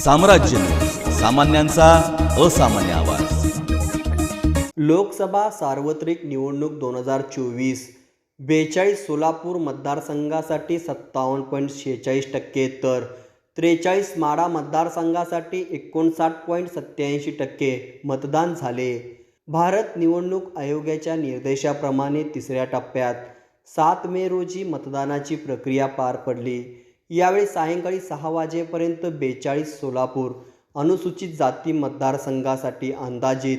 साम्राज्य न्यूज, सामान्यांचा असामान्य आवाज। लोकसभा सार्वत्रिक निवडणूक 2024 42 सोलापूर मतदारसंघासाठी 57.46% तर 43 माढा मतदारसंघासाठी 59.87% मतदान झाले। भारत निवडणूक आयोगाच्या निर्देशाप्रमाणे तिसऱ्या टप्प्यात 7 मे रोजी मतदानाची प्रक्रिया पार पडली। यावेळी सायंकाळी 6 वाजेपर्यंत 42 सोलापूर अनुसूचित जाती मतदारसंघासाठी अंदाजित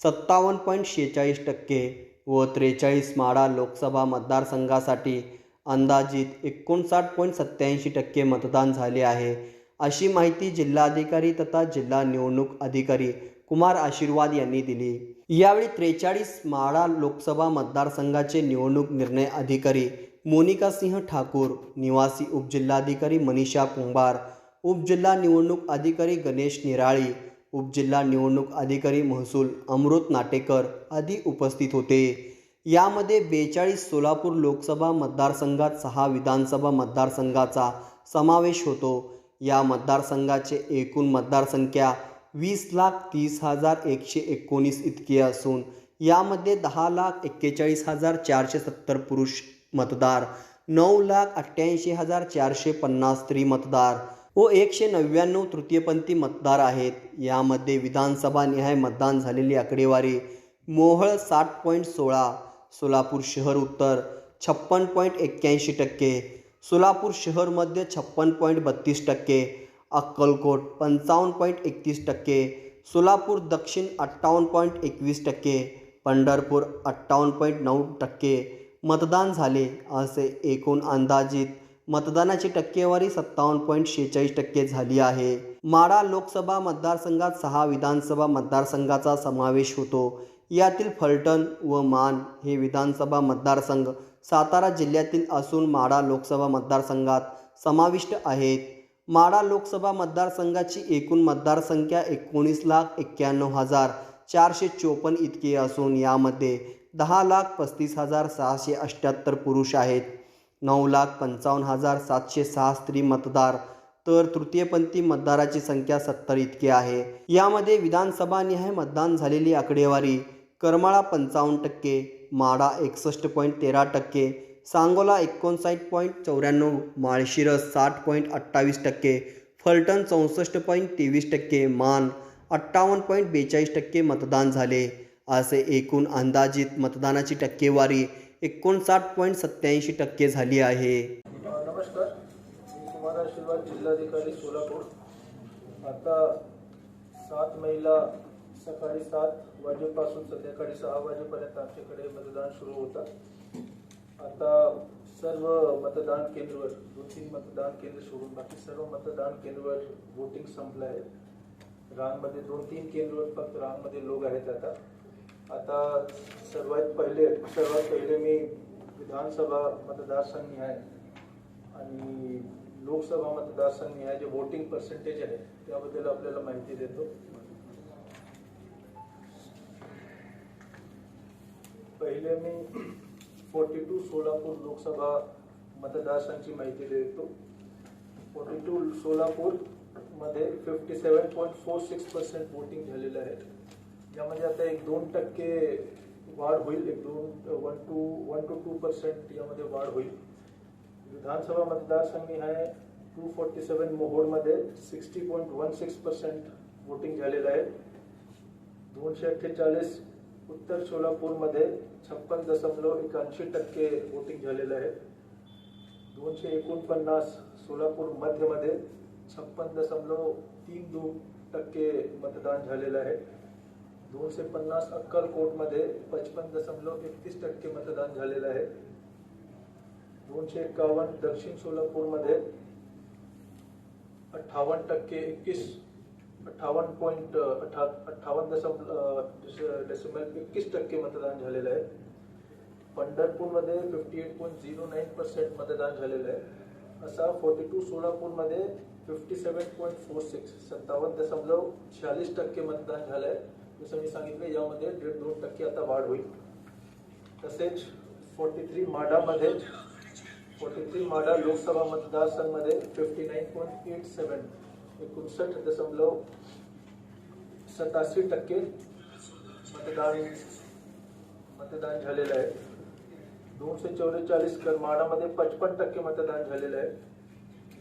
57.46% व 43 माढा लोकसभा मतदारसंघासाठी अंदाजित 59.87% मतदान झाले आहे, अशी माहिती जिल्हाधिकारी तथा जिल्हा निवडणूक अधिकारी कुमार आशीर्वाद यांनी दिली। यावेळी 43 माढा लोकसभा मतदारसंघाचे निवडणूक निर्णय अधिकारी मोनिका सिंह ठाकूर, निवासी उपजिल्हाधिकारी मनीषा कुंभार, उपजिल्हा निवडणूक अधिकारी गणेश निराळी, उपजिल्हा निवडणूक अधिकारी महसूल अमृत नाटेकर आदी उपस्थित होते। यामध्ये 42 सोलापूर लोकसभा मतदारसंघात 6 विधानसभा मतदारसंघाचा समावेश होतो। या मतदारसंघाचे एकूण मतदारसंख्या 20,30,119 इतकी असून यामध्ये 10,41,470 पुरुष मतदार, 9,88,450 स्त्री मतदार व 199 तृतीयपंथी मतदार आहेत। यामध्ये विधानसभा निहाय मतदान झालेली आकडेवारी: मोहोळ 60.16, सोलापूर शहर उत्तर 56.81%, सोलापूर शहर मध्य 56.32%, अक्कलकोट 55.31%, सोलापूर दक्षिण 58.21%, पंढरपूर 58.9% मतदान झाले। असे एकूण अंदाजित मतदानाची टक्केवारी 57.46% झाली आहे। माढा लोकसभा मतदारसंघात 6 विधानसभा मतदारसंघाचा समावेश होतो। यातील फलटण व मान हे विधानसभा मतदारसंघ सातारा जिल्ह्यातील असून माढा लोकसभा मतदारसंघात समाविष्ट आहेत। माढा लोकसभा मतदारसंघाची एकूण मतदारसंख्या 19,91,454 इतकी असून यामध्ये 10,35,678 पुरुष आहेत, 9,55,706 स्त्री मतदार तर तृतीयपंथी मतदाराची संख्या 70 इतकी आहे। यामध्ये विधानसभा निहाय मतदान झालेली आकडेवारी: करमाळा 55%, माढा 61.13%, सांगोला 59.94, माळशिरस 60.28%, फलटण 64.23%, मान 58.42% मतदान झाले। असे एकूण अंदाजित मतदानाची टक्केवारी 59.87% झाली आहे। नमस्कार, मी कुमार आशीर्वाद, जिल्हाधिकारी सोलापूर। आता 7 मेला सकाळी 7 वाजेपासून संध्याकाळी 6 वाजेपर्यंत आमच्याकडे मतदान सुरू होतं। आता सर्व मतदान केंद्रावर 2-3 मतदान केंद्र सोडून बाकी सर्व मतदान केंद्रावर वोटिंग संपलं आहे। रांगमध्ये 2-3 केंद्रावर फक्त रांगमध्ये लोक आहेत। आता सर्वात पहिले मी विधानसभा मतदारसंघ निहाय आणि लोकसभा मतदारसंघ निहाय जे वोटिंग पर्सेंटेज आहे त्याबद्दल आपल्याला माहिती देतो। पहिले मी 42 सोलापूर लोकसभा मतदारसंघाची माहिती देतो। 42 सोलापूर मध्ये 57.46% वोटिंग झालेलं आहे। यामध्ये आता 1-2% वाढ होईल, 1-2% यामध्ये वाढ होईल। विधानसभा मतदारसंघ निहाय 247 मोहोळमध्ये 60.16% वोटिंग झालेलं आहे। 248 उत्तर सोलापूरमध्ये 56.81% वोटिंग झालेलं आहे। 249 सोलापूर मध्यमध्ये 56.32% मतदान झालेलं आहे। 250 अक्कलकोटमध्ये 55.31% मतदान झालेलं आहे। 251 दक्षिण सोलापूरमध्ये 58.21% मतदान झालेलं आहे। पंढरपूरमध्ये 58.09% मतदान झालेलं आहे। असा 42 सोलापूरमध्ये 57.46 57.46% मतदान झालं आहे। जसं मी सांगितलं, यामध्ये 1.5-2% आता वाढ होईल। तसेच 43 माढा लोकसभा मतदारसंघामध्ये 59.87 59.87% मतदान झालेलं आहे. 244 करमाडामध्ये 55% मतदान झालेलं आहे.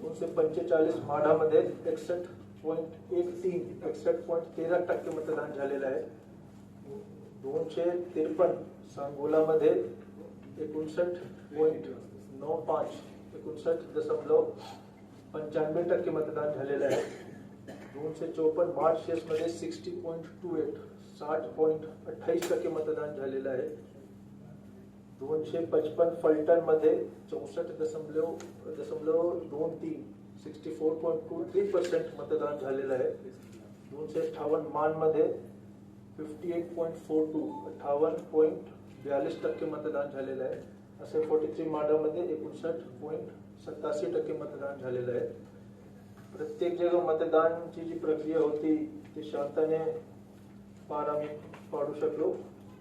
245 माढामध्ये 61.13% मतदान झालेलं आहे. 253 सांगोलामध्ये 59.95% मतदान झालेलं आहे. 254 मार्शेसमध्ये 60.28% मतदान झालेलं आहे. 255 फलटणमध्ये 64.23% मतदान झालेलं आहे. 258 मानमध्ये 58.42% मतदान झालेलं आहे. असे 43 माडामध्ये 59.87% मतदान झालेलं आहे. प्रत्येक जगा मतदानची जी प्रक्रिया होती ती शांततेने पार आम्ही पाडू शकलो.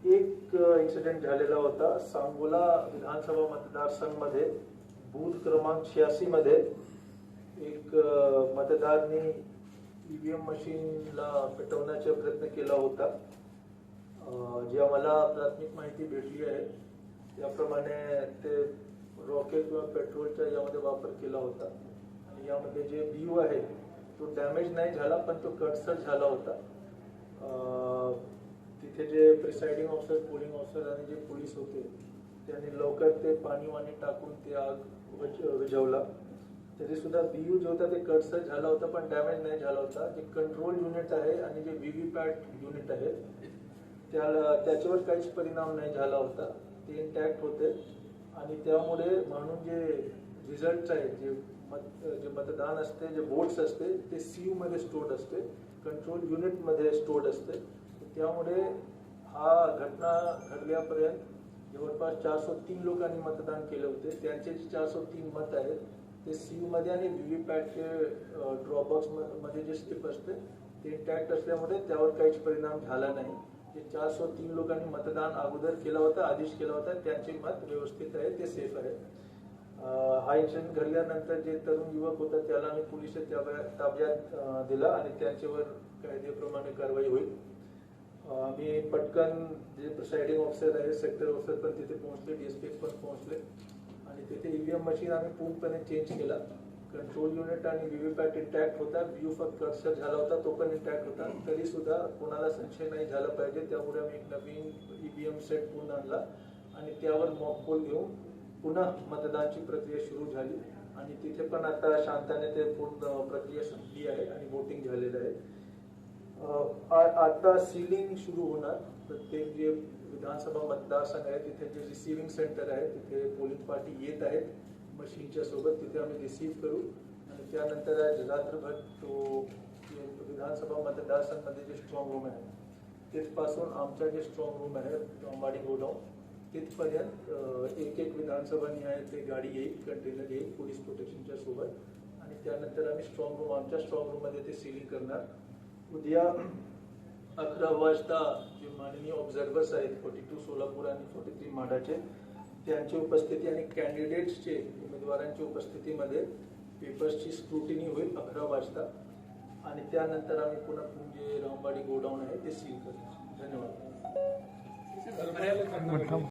एक इन्सिडेंट झालेला होता सांगोला विधानसभा मतदारसंघमध्ये बूथ क्रमांक 86 मध्ये एक मतदारांनी ईव्हीएम मशीनला पेटवण्याचा प्रयत्न केला होता. जी आम्हाला प्राथमिक माहिती भेटली आहे त्याप्रमाणे ते रॉकेट किंवा पेट्रोलचा यामध्ये वापर केला होता. आणि यामध्ये जे बीयू आहे तो डॅमेज नाही झाला पण तो कटसर झाला होता. तिथे जे प्रिसाइडिंग ऑफिसर, पोलिंग ऑफिसर आणि जे पोलीस होते त्यांनी लवकर ते पाणी टाकून ते आग विझवला. तरी सुद्धा बीयू जो होता ते कटसर झाला होता पण डॅमेज नाही झाला होता. जे कंट्रोल युनिट आहे आणि जे व्हीव्हीपॅट युनिट आहे त्याच्यावर काहीच परिणाम नाही झाला होता. ते इंटॅक्ट होते आणि त्यामुळे म्हणून जे रिझल्ट आहे जे मतदान असते, जे वोट्स असते ते सीयू मध्ये स्टोर्ड असते, कंट्रोल युनिट मध्ये स्टोर्ड असते. त्यामुळे हा घटना घडल्यापर्यंत जवळपास 403 लोकांनी मतदान केले होते. त्यांचे जे 403 मत आहेत ते सीयू मध्ये आणि व्हीव्हीपॅटचे ड्रॉपबॉक्स मध्ये जे स्लिप असते ते इंटॅक्ट असल्यामुळे त्यावर काहीच परिणाम झाला नाही. जे 403 लोकांनी मतदान अगोदर केला होता, आदेश केला होता, त्यांचे मत व्यवस्थित आहे, ते सेफ आहे. हा इन्सिडेंट घडल्यानंतर जे तरुण युवक होता त्याला आम्ही पोलिस ताब्यात दिला आणि त्यांच्यावर कायद्याप्रमाणे कारवाई होईल. आम्ही पटकन जे प्रिसाइडिंग ऑफिसर आहे, सेक्टर ऑफिसर पण तिथे पोहोचले, डीएसपी पण पोहोचले आणि तिथे ईव्हीएम मशीन आम्ही पूर्णपणे चेंज केला. कंट्रोल युनिट आणि व्हीव्हीपॅट इंटॅक्ट होता. बीयू फक्त कटसर झाला होता, तो पण इंटॅक्ट होता. तरी सुद्धा कोणाला संशय नाही झाला पाहिजे त्यामुळे आम्ही एक नवीन ईव्हीएम सेट पूर्ण आणला आणि त्यावर मॉक पोल घेऊन पुन्हा मतदानाची प्रक्रिया सुरू झाली आणि तिथे पण आता शांततेने ते पूर्ण प्रक्रिया संपली आहे आणि वोटिंग झालेलं आहे. आता सीलिंग सुरू होणार. प्रत्येक जे विधानसभा मतदारसंघ आहे तिथे जे रिसिव्हिंग सेंटर आहे तिथे पोलिंग पार्टी येत आहेत मशीनच्या सोबत. तिथे आम्ही रिसीव्ह करू आणि त्यानंतर रात्रभर तो विधानसभा मतदारसंघमध्ये जे स्ट्रॉंग रूम आहे तिथपासून आमच्या जे स्ट्रॉंग रूम आहे अंबाडी गोडाऊन तिथपर्यंत एक विधानसभा निहाय ते गाडी येईल, कंटेनर येईल पोलीस प्रोटेक्शनच्या सोबत आणि त्यानंतर आम्ही स्ट्रॉंग रूम आमच्या स्ट्रॉंग रूम मध्ये ते सीलिंग करणार. उद्या 11 वाजता जे माननीय ऑब्झर्वर्स आहेत 42 सोलापूर आणि 43 माढाचे त्यांची उपस्थिती आणि कॅन्डिडेट्सचे उमेदवारांच्या उपस्थितीमध्ये पेपर्सची स्क्रुटिनी होईल 11 वाजता आणि त्यानंतर आम्ही पुन्हा जे रामवाडी गोडाऊन आहे ते सील करू. धन्यवाद.